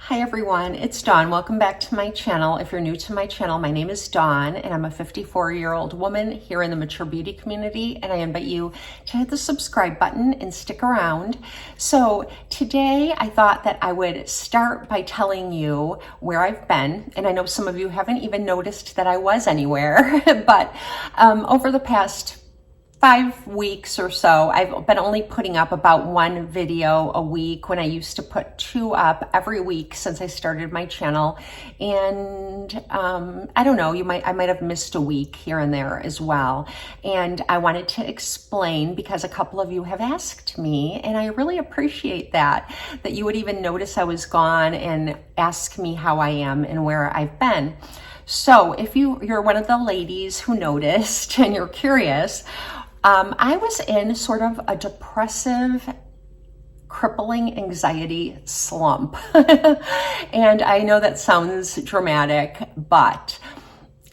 Hi everyone, it's Dawn. Welcome back to my channel. If you're new to my channel, my name is Dawn and I'm a 54-year-old woman here in the mature beauty community, and I invite you to hit the subscribe button and stick around. So today I thought that I would start by telling you where I've been, and I know some of you haven't even noticed that I was anywhere, but over the past 5 weeks or so, I've been only putting up about one video a week when I used to put 2 up every week since I started my channel. And I don't know, I might have missed a week here and there as well. And I wanted to explain because a couple of you have asked me, and I really appreciate that you would even notice I was gone and ask me how I am and where I've been. So if you're one of the ladies who noticed and you're curious, I was in sort of a depressive, crippling anxiety slump. And I know that sounds dramatic, but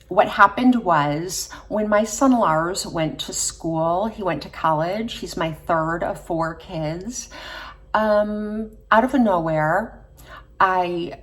what happened was when my son Lars went to school, he went to college. He's my third of 4 kids. Out of nowhere, I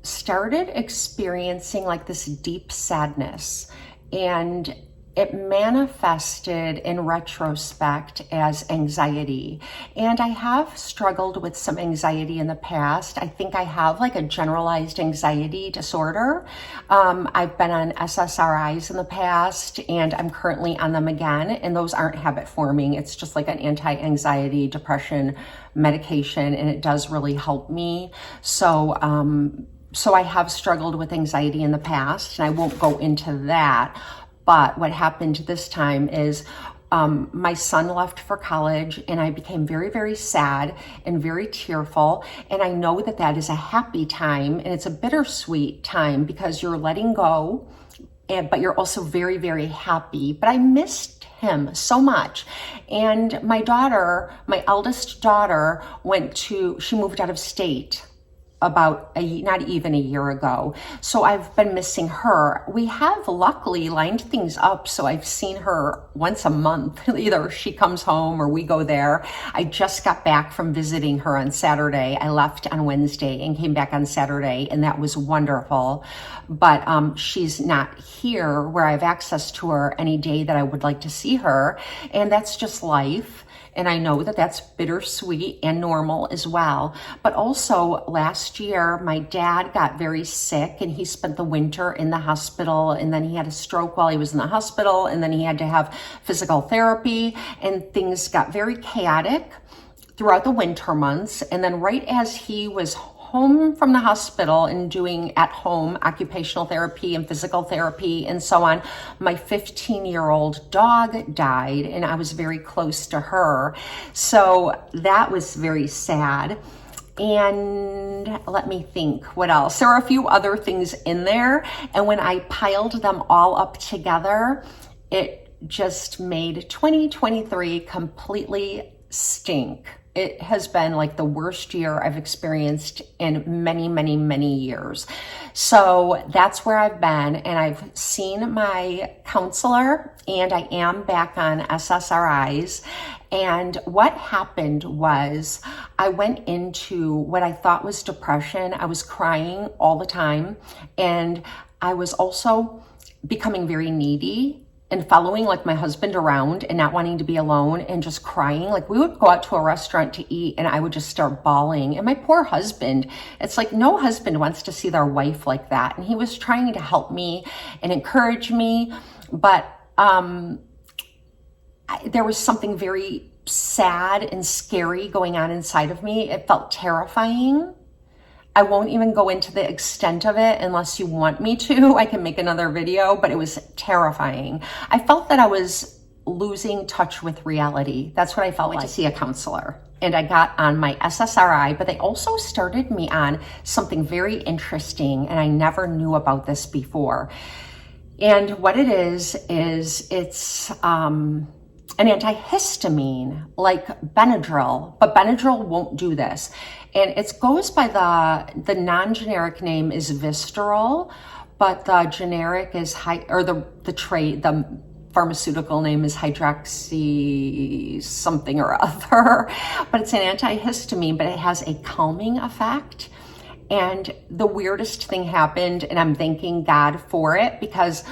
started experiencing like this deep sadness, and it manifested in retrospect as anxiety. And I have struggled with some anxiety in the past. I think I have like a generalized anxiety disorder. I've been on SSRIs in the past, and I'm currently on them again. And those aren't habit forming. It's just like an anti-anxiety depression medication, and it does really help me. So I have struggled with anxiety in the past, and I won't go into that. But what happened this time is my son left for college, and I became very, very sad and very tearful. And I know that that is a happy time, and it's a bittersweet time because you're letting go, but you're also very, very happy. But I missed him so much. And my daughter, my eldest daughter, she moved out of state about not even a year ago. So I've been missing her. We have luckily lined things up, so I've seen her once a month. Either she comes home or we go there. I just got back from visiting her on Saturday. I left on Wednesday and came back on Saturday, and that was wonderful. But she's not here where I have access to her any day that I would like to see her, and that's just life. And I know that that's bittersweet and normal as well. But also last year, my dad got very sick, and he spent the winter in the hospital, and then he had a stroke while he was in the hospital, and then he had to have physical therapy, and things got very chaotic throughout the winter months. And then right as he was home from the hospital and doing at-home occupational therapy and physical therapy and so on, my 15-year-old dog died, and I was very close to her. So that was very sad. And let me think, what else? There are a few other things in there, and when I piled them all up together, it just made 2023 completely stink. It has been like the worst year I've experienced in many, many, many years. So that's where I've been, and I've seen my counselor, and I am back on SSRIs. And what happened was I went into what I thought was depression. I was crying all the time, and I was also becoming very needy and following like my husband around and not wanting to be alone and just crying. Like we would go out to a restaurant to eat, and I would just start bawling. And my poor husband, it's like no husband wants to see their wife like that. And he was trying to help me and encourage me, but there was something very sad and scary going on inside of me. It felt terrifying. I won't even go into the extent of it unless you want me to. I can make another video, but it was terrifying. I felt that I was losing touch with reality. That's what I felt like. To see a counselor, and I got on my SSRI, but they also started me on something very interesting, and I never knew about this before. And what it is it's an antihistamine like Benadryl, but Benadryl won't do this. And it goes by the non-generic name is Visceral, but the generic is the pharmaceutical name is hydroxy something or other. But it's an antihistamine, but it has a calming effect. And the weirdest thing happened, and I'm thanking God for it, because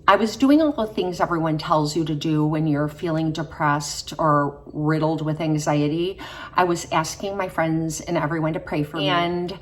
I was doing all the things everyone tells you to do when you're feeling depressed or riddled with anxiety. I was asking my friends and everyone to pray for me. And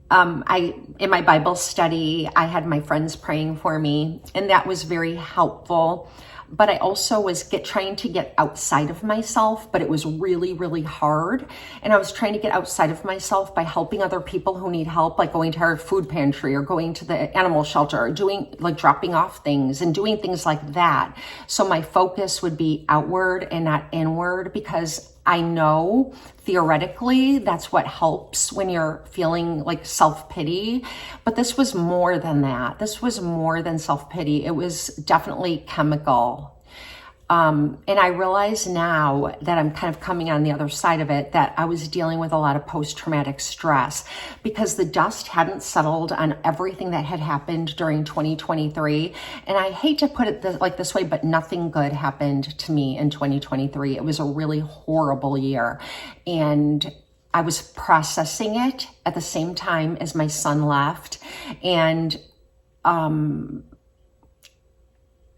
in my Bible study, I had my friends praying for me, and that was very helpful. But I also was trying to get outside of myself, but it was really, really hard. And I was trying to get outside of myself by helping other people who need help, like going to our food pantry or going to the animal shelter, or dropping off things and doing things like that. So my focus would be outward and not inward, because I know theoretically that's what helps when you're feeling like self-pity. But this was more than that. This was more than self-pity. It was definitely chemical. And I realize now that I'm kind of coming on the other side of it, that I was dealing with a lot of post-traumatic stress, because the dust hadn't settled on everything that had happened during 2023. And I hate to put it like this way, but nothing good happened to me in 2023. It was a really horrible year. And I was processing it at the same time as my son left. And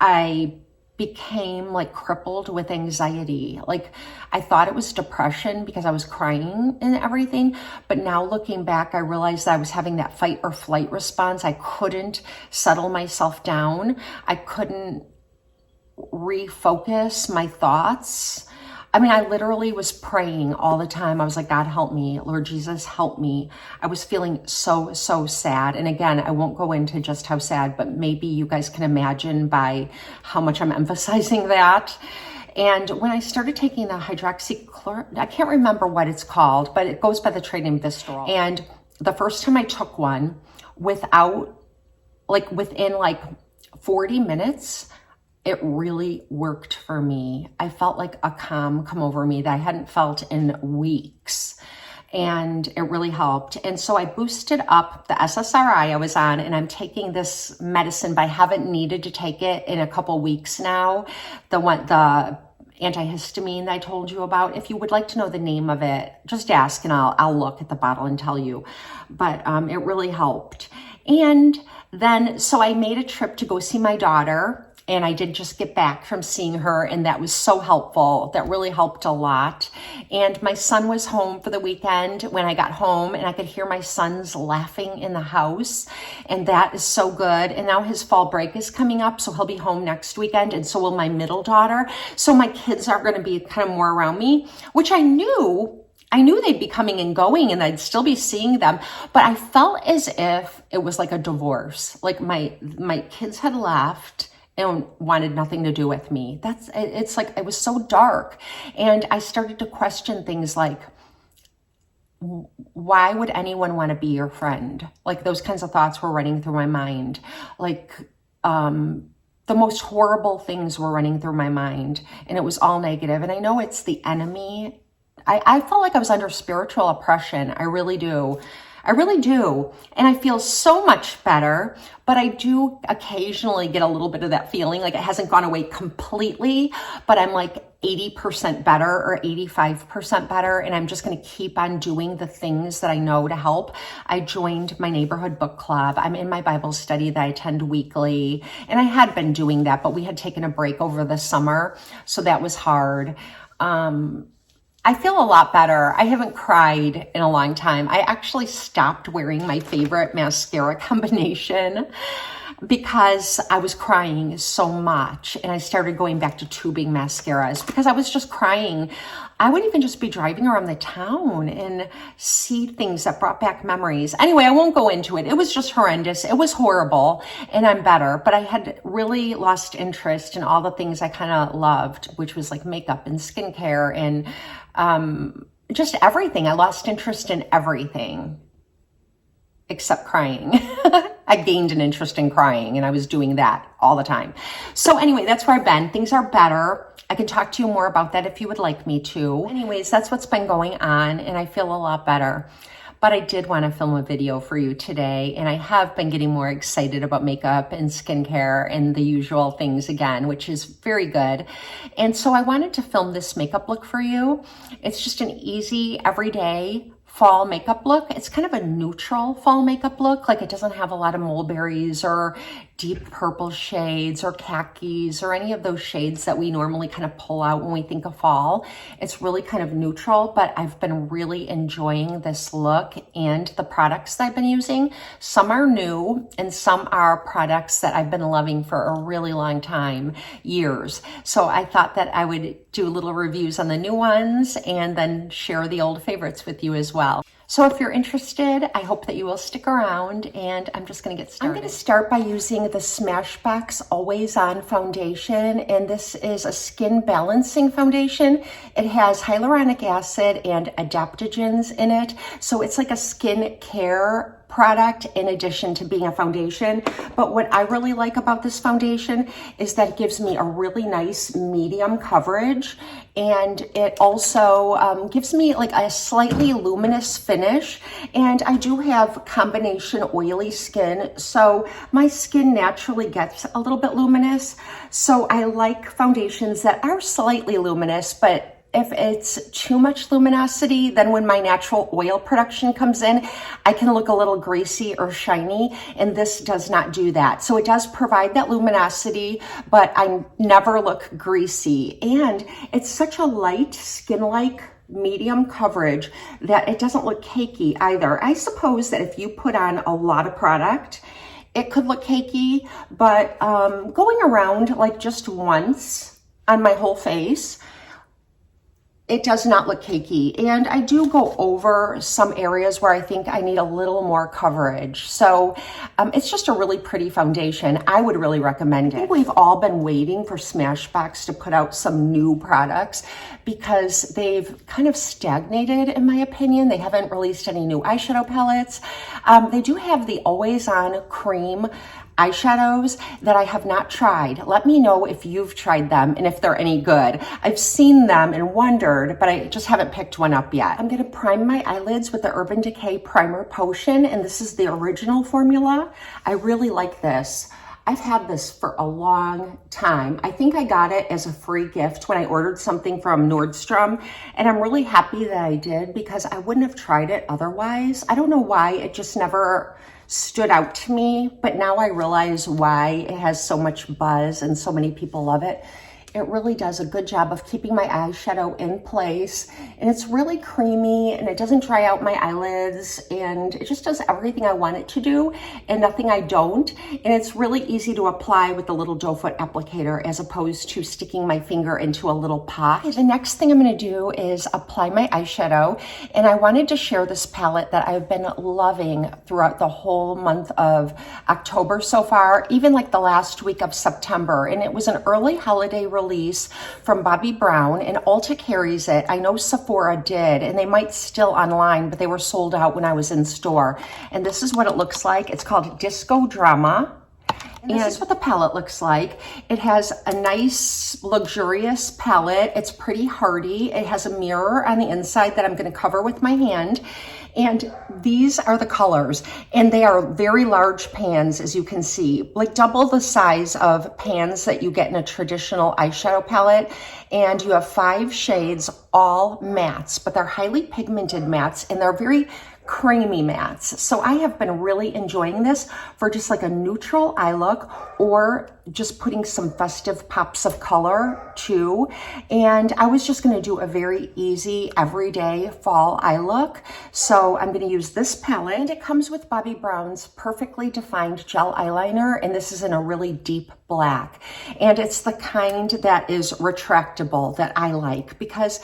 I became like crippled with anxiety. Like, I thought it was depression because I was crying and everything. But now looking back, I realized that I was having that fight or flight response. I couldn't settle myself down. I couldn't refocus my thoughts. I mean, I literally was praying all the time. I was like, God, help me. Lord Jesus, help me. I was feeling so, so sad. And again, I won't go into just how sad, but maybe you guys can imagine by how much I'm emphasizing that. And when I started taking the hydroxychloroquine, I can't remember what it's called, but it goes by the trade name Visceral. And the first time I took one, within 40 minutes, it really worked for me. I felt like a calm come over me that I hadn't felt in weeks. And it really helped. And so I boosted up the SSRI I was on, and I'm taking this medicine, but I haven't needed to take it in a couple weeks now. The antihistamine that I told you about. If you would like to know the name of it, just ask and I'll look at the bottle and tell you. But it really helped. And then, so I made a trip to go see my daughter. And I did just get back from seeing her, and that was so helpful. That really helped a lot. And my son was home for the weekend when I got home, and I could hear my sons laughing in the house, and that is so good. And now his fall break is coming up, so he'll be home next weekend, and so will my middle daughter. So my kids are going to be kind of more around me, which I knew they'd be coming and going and I'd still be seeing them, but I felt as if it was like a divorce. Like my kids had left and wanted nothing to do with me. It's like, it was so dark. And I started to question things like, why would anyone want to be your friend? Like, those kinds of thoughts were running through my mind. Like, the most horrible things were running through my mind, and it was all negative. And I know it's the enemy. I felt like I was under spiritual oppression. I really do. I really do. And I feel so much better, but I do occasionally get a little bit of that feeling, like it hasn't gone away completely, but I'm like 80% better or 85% better. And I'm just going to keep on doing the things that I know to help. I joined my neighborhood book club. I'm in my Bible study that I attend weekly. And I had been doing that, but we had taken a break over the summer. So that was hard. I feel a lot better. I haven't cried in a long time. I actually stopped wearing my favorite mascara combination because I was crying so much, and I started going back to tubing mascaras because I was just crying. I would even just be driving around the town and see things that brought back memories. Anyway, I won't go into it. It was just horrendous. It was horrible, and I'm better. But I had really lost interest in all the things I kind of loved, which was like makeup and skincare and just everything. I lost interest in everything except crying. I gained an interest in crying, and I was doing that all the time. So anyway, that's where I've been. Things are better. I can talk to you more about that if you would like me to. Anyways, that's what's been going on, and I feel a lot better. But I did want to film a video for you today, and I have been getting more excited about makeup and skincare and the usual things again, which is very good. And so I wanted to film this makeup look for you. It's just an easy, everyday, fall makeup look. It's kind of a neutral fall makeup look. Like it doesn't have a lot of mulberries or deep purple shades or khakis or any of those shades that we normally kind of pull out when we think of fall. It's really kind of neutral, but I've been really enjoying this look and the products that I've been using. Some are new and some are products that I've been loving for a really long time, years. So I thought that I would do little reviews on the new ones and then share the old favorites with you as well. So if you're interested, I hope that you will stick around, and I'm just going to get started. I'm going to start by using the Smashbox Always On Foundation, and this is a skin balancing foundation. It has hyaluronic acid and adaptogens in it, so it's like a skin care product in addition to being a foundation. But what I really like about this foundation is that it gives me a really nice medium coverage, and it also gives me like a slightly luminous finish. And I do have combination oily skin, so my skin naturally gets a little bit luminous. So I like foundations that are slightly luminous, but if it's too much luminosity, then when my natural oil production comes in, I can look a little greasy or shiny, and this does not do that. So it does provide that luminosity, but I never look greasy. And it's such a light skin-like medium coverage that it doesn't look cakey either. I suppose that if you put on a lot of product, it could look cakey, but going around like just once on my whole face, it does not look cakey. And I do go over some areas where I think I need a little more coverage. So it's just a really pretty foundation. I would really recommend it. I think we've all been waiting for Smashbox to put out some new products because they've kind of stagnated, in my opinion. They haven't released any new eyeshadow palettes. They do have the Always On Cream eyeshadows that I have not tried. Let me know if you've tried them and if they're any good. I've seen them and wondered, but I just haven't picked one up yet. I'm gonna prime my eyelids with the Urban Decay Primer Potion, and this is the original formula. I really like this. I've had this for a long time. I think I got it as a free gift when I ordered something from Nordstrom, and I'm really happy that I did because I wouldn't have tried it otherwise. I don't know why, it just never stood out to me, but now I realize why it has so much buzz and so many people love it. It really does a good job of keeping my eyeshadow in place, and it's really creamy, and it doesn't dry out my eyelids, and it just does everything I want it to do and nothing I don't. And it's really easy to apply with the little doe foot applicator as opposed to sticking my finger into a little pot. The next thing I'm going to do is apply my eyeshadow, and I wanted to share this palette that I've been loving throughout the whole month of October so far, even like the last week of September. And it was an early holiday release from Bobbi Brown, and Ulta carries it. I know Sephora did, and they might still online, but they were sold out when I was in store. And this is what it looks like. It's called Disco Drama. And this is what the palette looks like. It has a nice, luxurious palette. It's pretty hardy. It has a mirror on the inside that I'm going to cover with my hand. And these are the colors, and they are very large pans, as you can see, like double the size of pans that you get in a traditional eyeshadow palette. And you have 5 shades, all mattes, but they're highly pigmented mattes, and they're very creamy mattes. So I have been really enjoying this for just like a neutral eye look, or just putting some festive pops of color too. And I was just going to do a very easy everyday fall eye look. So I'm going to use this palette, and it comes with Bobbi Brown's Perfectly Defined Gel Eyeliner, and this is in a really deep black. And it's the kind that is retractable that I like, because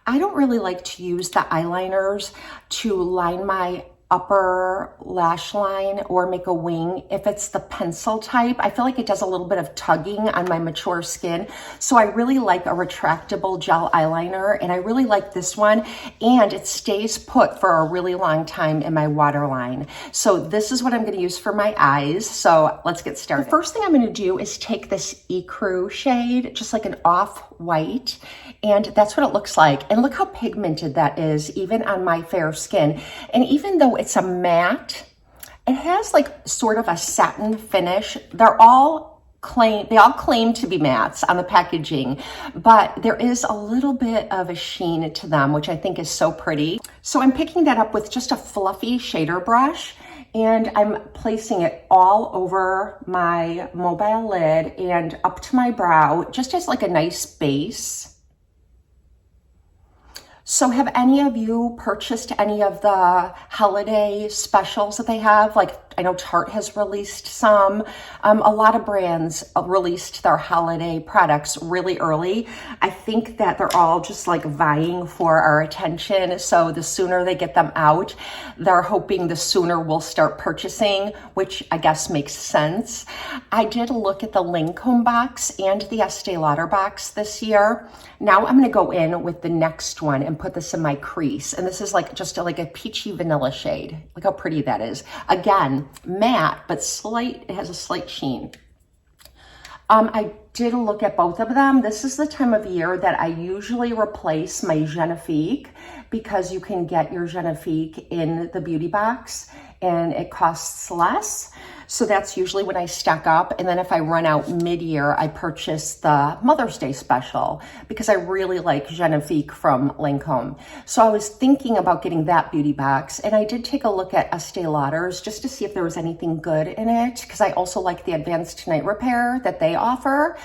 I don't really like to use the eyeliners to line my upper lash line or make a wing. If it's the pencil type, I feel like it does a little bit of tugging on my mature skin. So I really like a retractable gel eyeliner, and I really like this one, and it stays put for a really long time in my waterline. So this is what I'm going to use for my eyes. So let's get started. The first thing I'm going to do is take this Ecru shade, just like an off-white, and that's what it looks like. And look how pigmented that is, even on my fair skin. And even though it's a matte, it has like sort of a satin finish. They're all they all claim to be mattes on the packaging, but there is a little bit of a sheen to them, which I think is so pretty. So I'm picking that up with just a fluffy shader brush, and I'm placing it all over my mobile lid and up to my brow, just as like a nice base. So have any of you purchased any of the holiday specials that they have? Like, I know Tarte has released some. A lot of brands released their holiday products really early. I think that they're all just like vying for our attention. So the sooner they get them out, they're hoping the sooner we'll start purchasing, which I guess makes sense. I did look at the Lancome box and the Estee Lauder box this year. Now I'm gonna go in with the next one and put this in my crease. And this is like just like a peachy vanilla shade. Look how pretty that is. Again, matte, but it has a slight sheen. I did look at both of them. This is the time of year that I usually replace my Genifique, because you can get your Genifique in the beauty box and it costs less. So that's usually when I stack up. And then if I run out mid-year, I purchase the Mother's Day special because I really like Genifique from Lancome. So I was thinking about getting that beauty box, and I did take a look at Estee Lauder's just to see if there was anything good in it, because I also like the Advanced Night Repair that they offer.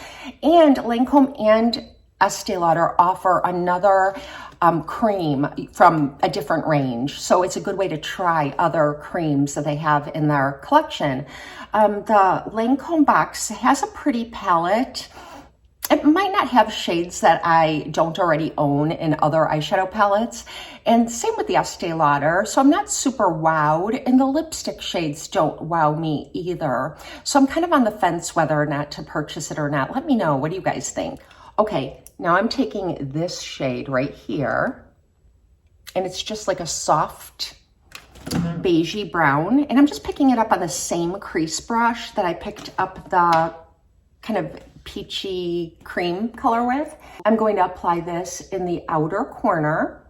And Lancome and Estee Lauder offer another cream from a different range. So it's a good way to try other creams that they have in their collection. The Lancome box has a pretty palette. It might not have shades that I don't already own in other eyeshadow palettes. And same with the Estee Lauder. So I'm not super wowed, and the lipstick shades don't wow me either. So I'm kind of on the fence whether or not to purchase it or not. Let me know. What do you guys think? Okay, now I'm taking this shade right here, and it's just like a soft beigey brown, and I'm just picking it up on the same crease brush that I picked up the kind of peachy cream color with. I'm going to apply this in the outer corner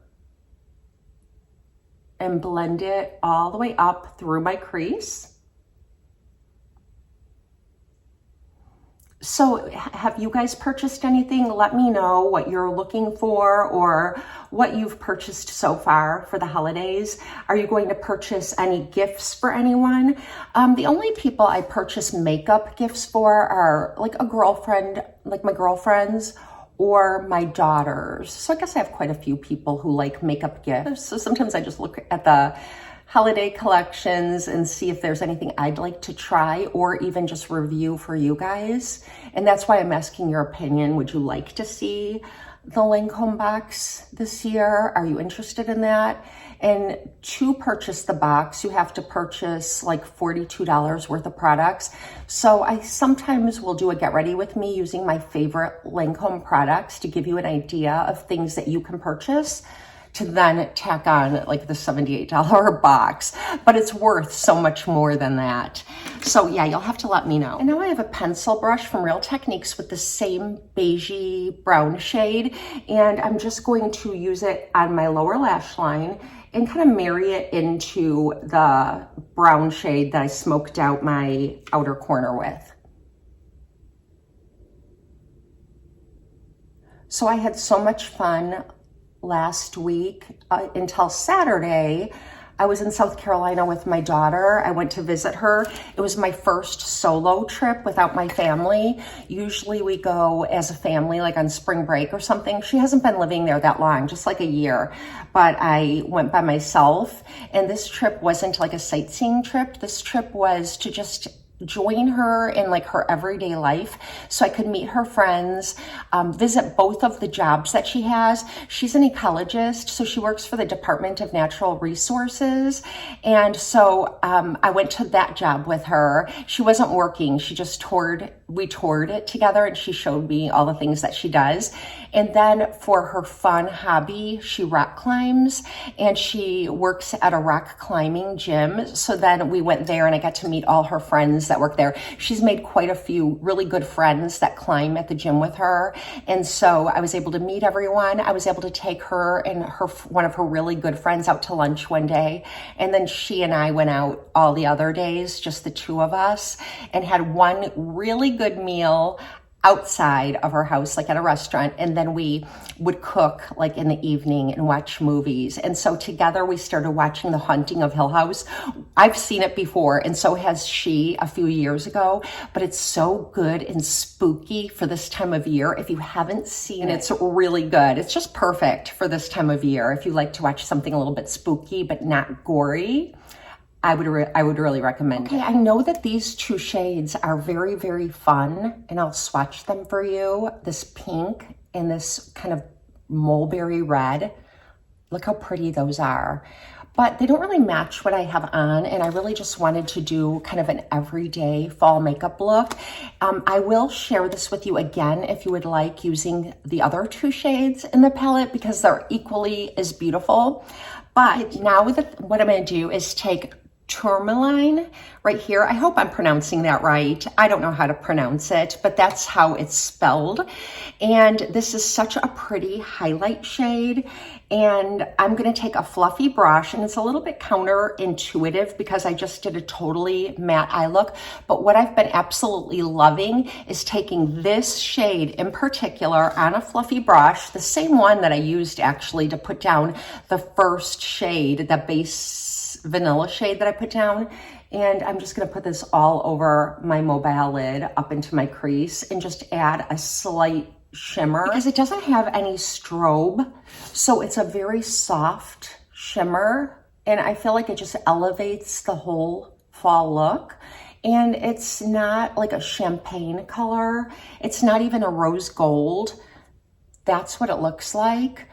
and blend it all the way up through my crease. So have you guys purchased anything? Let me know what you're looking for or what you've purchased so far for the holidays. Are you going to purchase any gifts for anyone? The only people I purchase makeup gifts for are like a girlfriend, like my girlfriends, or my daughters. So I guess I have quite a few people who like makeup gifts. So sometimes I just look at the holiday collections and see if there's anything I'd like to try or even just review for you guys. And that's why I'm asking your opinion. Would you like to see the Lancome box this year? Are you interested in that? And to purchase the box, you have to purchase like $42 worth of products. So I sometimes will do a get ready with me using my favorite Lancome products to give you an idea of things that you can purchase, to then tack on like the $78 box, but it's worth so much more than that. So yeah, you'll have to let me know. And now I have a pencil brush from Real Techniques with the same beigey brown shade, and I'm just going to use it on my lower lash line and kind of marry it into the brown shade that I smoked out my outer corner with. So I had so much fun last week until Saturday. I was in South Carolina with my daughter. I went to visit her. It was my first solo trip without my family. Usually we go as a family, like on spring break or something. She hasn't been living there that long, just like a year, but I went by myself. And this trip wasn't like a sightseeing trip. This trip was to just join her in like her everyday life so I could meet her friends, visit both of the jobs that she has. She's an ecologist, so she works for the Department of Natural Resources. And so I went to that job with her. She wasn't working, she just we toured it together, and she showed me all the things that she does. And then for her fun hobby, she rock climbs, and she works at a rock climbing gym. So then we went there and I got to meet all her friends that work there. She's made quite a few really good friends that climb at the gym with her. And so I was able to meet everyone. I was able to take her and one of her really good friends out to lunch one day. And then she and I went out all the other days, just the two of us, and had one really good meal outside of our house, like at a restaurant, and then we would cook like in the evening and watch movies. And so together we started watching The Haunting of Hill House. I've seen it before, and so has she a few years ago, but it's so good and spooky for this time of year. If you haven't seen it, it's really good. It's just perfect for this time of year. If you like to watch something a little bit spooky but not gory, I would really recommend it. Okay, I know that these two shades are very, very fun, and I'll swatch them for you. This pink and this kind of mulberry red. Look how pretty those are. But they don't really match what I have on, and I really just wanted to do kind of an everyday fall makeup look. I will share this with you again if you would like, using the other two shades in the palette, because they're equally as beautiful. But now what I'm going to do is take tourmaline right here. I hope I'm pronouncing that right. I don't know how to pronounce it, but that's how it's spelled. And this is such a pretty highlight shade. And I'm going to take a fluffy brush, and it's a little bit counterintuitive because I just did a totally matte eye look. But what I've been absolutely loving is taking this shade in particular on a fluffy brush, the same one that I used actually to put down the first shade, the base vanilla shade that I put down. And I'm just going to put this all over my mobile lid up into my crease and just add a slight shimmer because it doesn't have any strobe. So it's a very soft shimmer, and I feel like it just elevates the whole fall look. And it's not like a champagne color. It's not even a rose gold. That's what it looks like.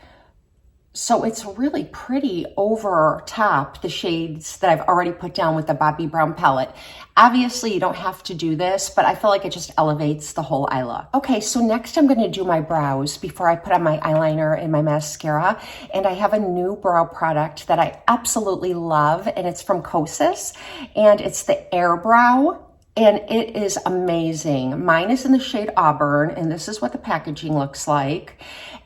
So it's really pretty over top the shades that I've already put down with the Bobbi Brown palette. Obviously, you don't have to do this, but I feel like it just elevates the whole eye look. Okay, so next I'm going to do my brows before I put on my eyeliner and my mascara. And I have a new brow product that I absolutely love, and it's from Kosas, and it's the Air Brow. And it is amazing. Mine is in the shade Auburn, and this is what the packaging looks like.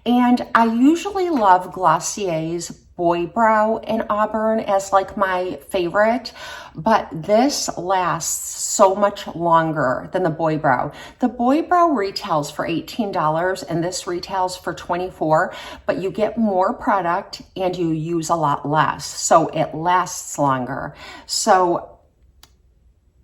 And I usually love Glossier's Boy Brow in Auburn as like my favorite, but this lasts so much longer than the Boy Brow. The Boy Brow retails for $18 and this retails for $24, but you get more product and you use a lot less, so it lasts longer. So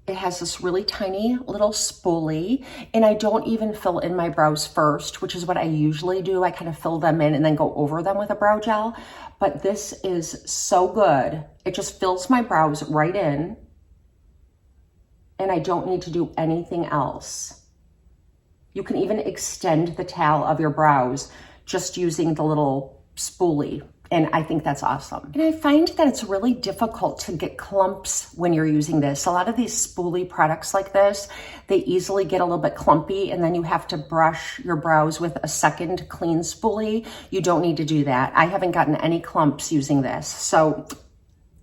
it has this really tiny little spoolie, and I don't even fill in my brows first, which is what I usually do. I kind of fill them in and then go over them with a brow gel. But this is so good. It just fills my brows right in, and I don't need to do anything else. You can even extend the tail of your brows just using the little spoolie. And I think that's awesome. And I find that it's really difficult to get clumps when you're using this. A lot of these spoolie products like this, they easily get a little bit clumpy, and then you have to brush your brows with a second clean spoolie. You don't need to do that. I haven't gotten any clumps using this. So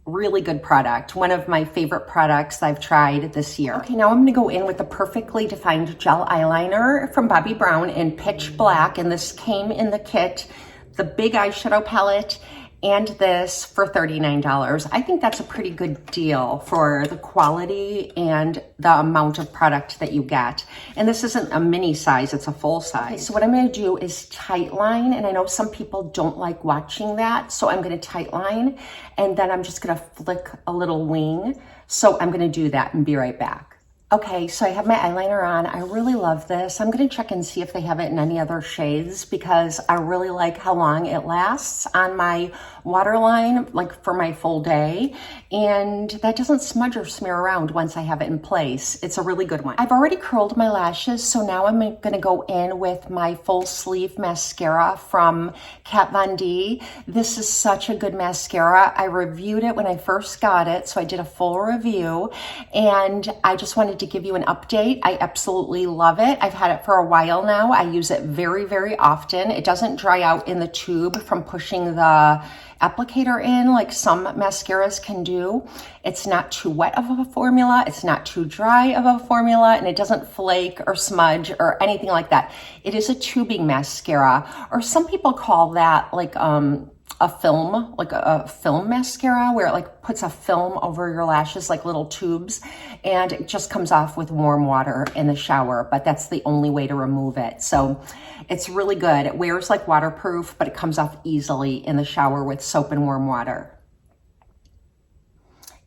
really good product. One of my favorite products I've tried this year. Okay, now I'm gonna go in with the Perfectly Defined Gel Eyeliner from Bobbi Brown in Pitch Black. And this came in the kit, the big eyeshadow palette, and this for $39. I think that's a pretty good deal for the quality and the amount of product that you get. And this isn't a mini size, it's a full size. Okay, so what I'm gonna do is tight line, and I know some people don't like watching that, so I'm gonna tight line, and then I'm just gonna flick a little wing. So I'm gonna do that and be right back. Okay, so I have my eyeliner on. I really love this. I'm gonna check and see if they have it in any other shades because I really like how long it lasts on my waterline, like for my full day. And that doesn't smudge or smear around once I have it in place. It's a really good one. I've already curled my lashes, so now I'm gonna go in with my full sleeve mascara from Kat Von D. This is such a good mascara. I reviewed it when I first got it, so I did a full review, and I just wanted to give you an update. I absolutely love it. I've had it for a while now. I use it very, very often. It doesn't dry out in the tube from pushing the applicator in like some mascaras can do. It's not too wet of a formula. It's not too dry of a formula, and it doesn't flake or smudge or anything like that. It is a tubing mascara, or some people call that like a film, like a film mascara, where it like puts a film over your lashes, like little tubes, and it just comes off with warm water in the shower, but that's the only way to remove it. So it's really good. It wears like waterproof, but it comes off easily in the shower with soap and warm water.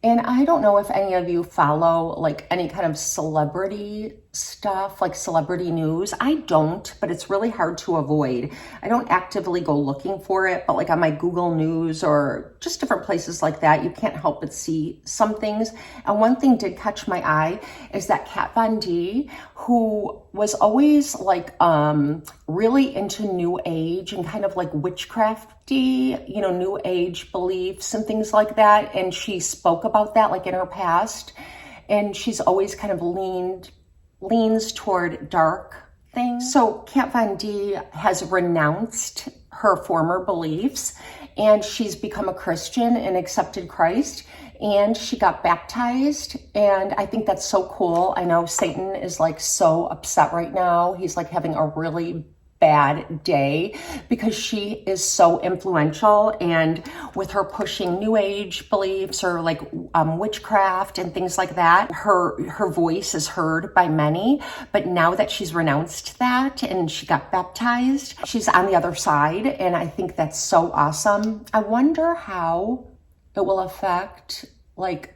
And I don't know if any of you follow like any kind of celebrity stuff, like celebrity news. I don't, but it's really hard to avoid. I don't actively go looking for it, but like on my Google News or just different places like that, you can't help but see some things. And one thing did catch my eye is that Kat Von D, who was always like really into New Age and kind of like witchcrafty, you know, New Age beliefs and things like that. And she spoke about that like in her past. And she's always kind of leans toward dark things. So Kat Von D has renounced her former beliefs, and she's become a Christian and accepted Christ, and she got baptized, and I think that's so cool. I know Satan is like so upset right now. He's like having a really bad day because she is so influential, and with her pushing New Age beliefs or like witchcraft and things like that, her voice is heard by many. But now that she's renounced that and she got baptized, she's on the other side, and I think that's so awesome. I wonder how it will affect like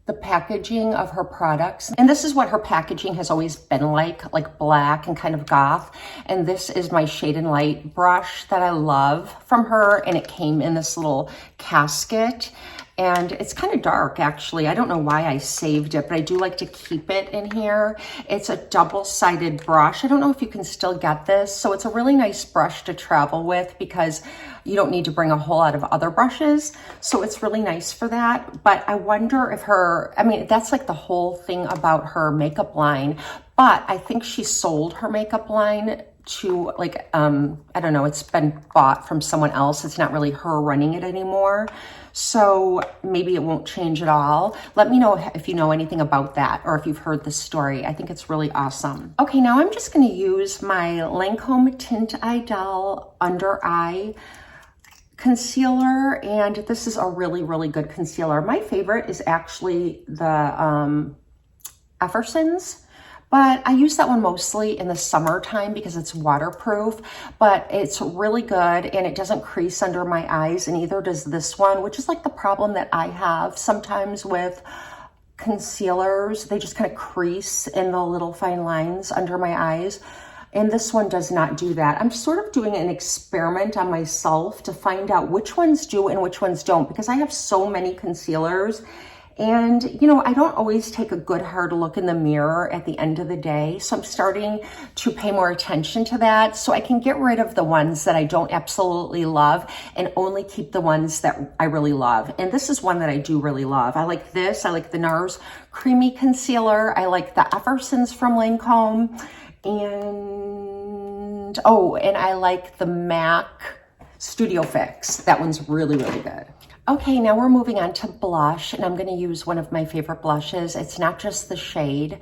the packaging of her products. And this is what her packaging has always been like black and kind of goth. And this is my Shade and Light brush that I love from her. And it came in this little casket. And it's kind of dark, actually. I don't know why I saved it, but I do like to keep it in here. It's a double-sided brush. I don't know if you can still get this. So it's a really nice brush to travel with because you don't need to bring a whole lot of other brushes. So it's really nice for that. But I wonder if I mean, that's like the whole thing about her makeup line. But I think she sold her makeup line to like, I don't know, it's been bought from someone else. It's not really her running it anymore. So maybe it won't change at all. Let me know if you know anything about that or if you've heard this story. I think it's really awesome. Okay, now I'm just gonna use my Lancome Tint Idol Under Eye concealer, and this is a really, really good concealer. My favorite is actually the Efferson's, but I use that one mostly in the summertime because it's waterproof, but it's really good and it doesn't crease under my eyes, and either does this one, which is like the problem that I have sometimes with concealers. They just kind of crease in the little fine lines under my eyes. And this one does not do that. I'm sort of doing an experiment on myself to find out which ones do and which ones don't, because I have so many concealers. And, you know, I don't always take a good hard look in the mirror at the end of the day. So I'm starting to pay more attention to that so I can get rid of the ones that I don't absolutely love and only keep the ones that I really love. And this is one that I do really love. I like this. I like the NARS Creamy Concealer. I like the Efferson's from Lancome. And, oh, and I like the MAC Studio Fix. That one's really, really good. Okay, now we're moving on to blush, and I'm going to use one of my favorite blushes. It's not just the shade.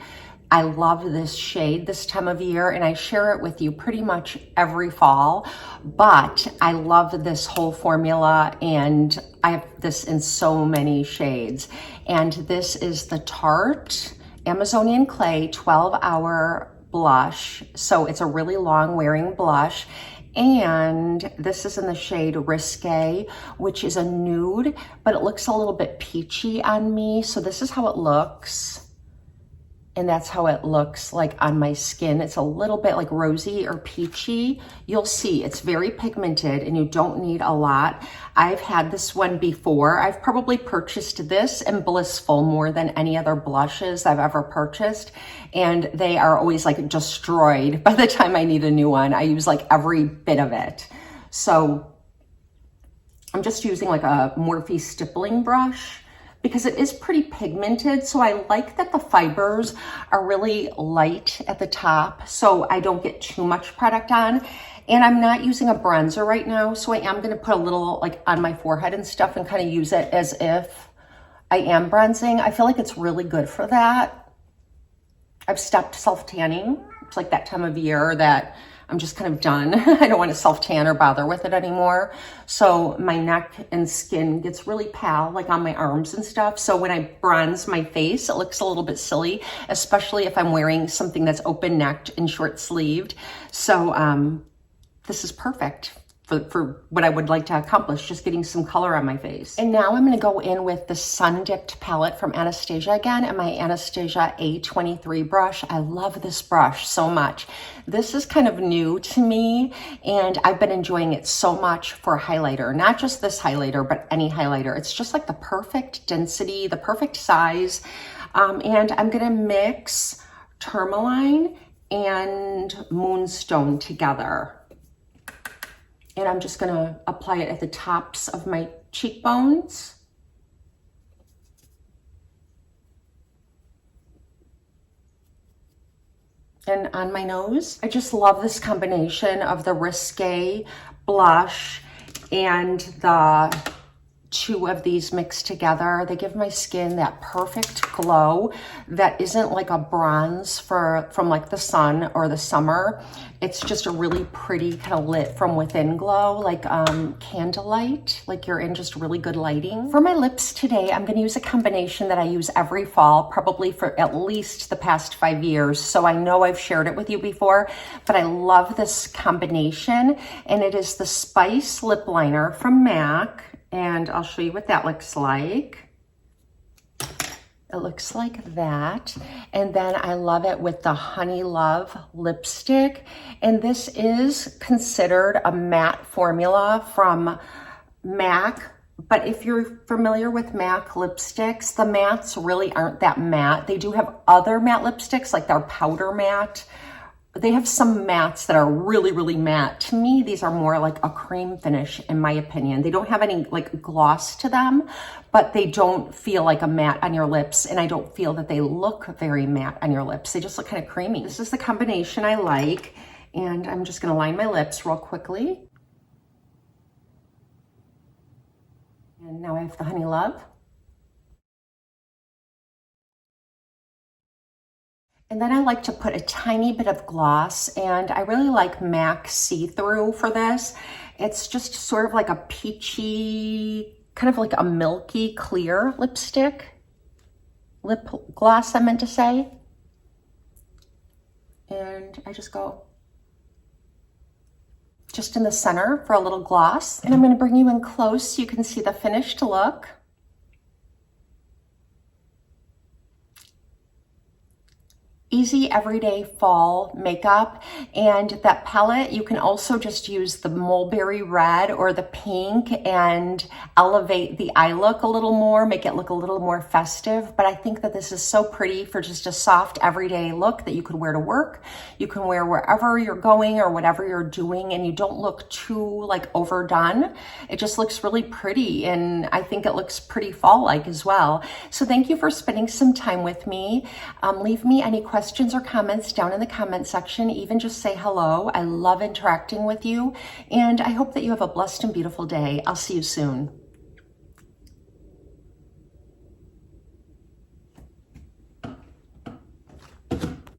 I love this shade this time of year, and I share it with you pretty much every fall, but I love this whole formula, and I have this in so many shades. And this is the Tarte Amazonian Clay 12-Hour Blush. So it's a really long wearing blush. And this is in the shade Risque, which is a nude, but it looks a little bit peachy on me. So this is how it looks. And that's how it looks like on my skin. It's a little bit like rosy or peachy. You'll see it's very pigmented and you don't need a lot. I've had this one before. I've probably purchased this and Blissful more than any other blushes I've ever purchased. And they are always like destroyed by the time I need a new one. I use like every bit of it. So I'm just using like a Morphe stippling brush, because it is pretty pigmented. So I like that the fibers are really light at the top so I don't get too much product on. And I'm not using a bronzer right now, so I am gonna put a little like on my forehead and stuff and kind of use it as if I am bronzing. I feel like it's really good for that. I've stopped self-tanning. It's like that time of year that I'm just kind of done. I don't want to self-tan or bother with it anymore. So my neck and skin gets really pale, like on my arms and stuff. So when I bronze my face, it looks a little bit silly, especially if I'm wearing something that's open-necked and short-sleeved. So this is perfect for what I would like to accomplish, just getting some color on my face. And now I'm gonna go in with the Sun Dipped palette from Anastasia again, and my Anastasia A23 brush. I love this brush so much. This is kind of new to me, and I've been enjoying it so much for a highlighter. Not just this highlighter, but any highlighter. It's just like the perfect density, the perfect size. And I'm gonna mix tourmaline and moonstone together. And I'm just gonna apply it at the tops of my cheekbones. And on my nose. I just love this combination of the Risque blush and the two of these mixed together. They give my skin that perfect glow that isn't like a bronze from like the sun or the summer. It's just a really pretty kind of lit from within glow, like candlelight, like you're in just really good lighting. For my lips today, I'm gonna use a combination that I use every fall, probably for at least the past 5 years. So I know I've shared it with you before, but I love this combination. And it is the Spice Lip Liner from MAC. And I'll show you what that looks like. It looks like that. And then I love it with the Honey Love lipstick. And this is considered a matte formula from MAC. But if you're familiar with MAC lipsticks, the mattes really aren't that matte. They do have other matte lipsticks, like their powder matte. They have some mattes that are really, really matte. To me, these are more like a cream finish, in my opinion. They don't have any like gloss to them, but they don't feel like a matte on your lips, and I don't feel that they look very matte on your lips. They just look kind of creamy. This is the combination I like, and I'm just gonna line my lips real quickly. And now I have the Honey Love. And then I like to put a tiny bit of gloss, and I really like MAC See-Through for this. It's just sort of like a peachy, kind of like a milky clear lipstick. Lip gloss, I meant to say. And I just go just in the center for a little gloss. And I'm gonna bring you in close so you can see the finished look. Easy everyday fall makeup. And that palette, you can also just use the mulberry red or the pink and elevate the eye look a little more, make it look a little more festive. But I think that this is so pretty for just a soft everyday look that you could wear to work. You can wear wherever you're going or whatever you're doing, and you don't look too like overdone. It just looks really pretty, and I think it looks pretty fall-like as well. So thank you for spending some time with me. Leave me any questions or comments down in the comment section. Even just say hello. I love interacting with you, and I hope that you have a blessed and beautiful day. I'll see you soon.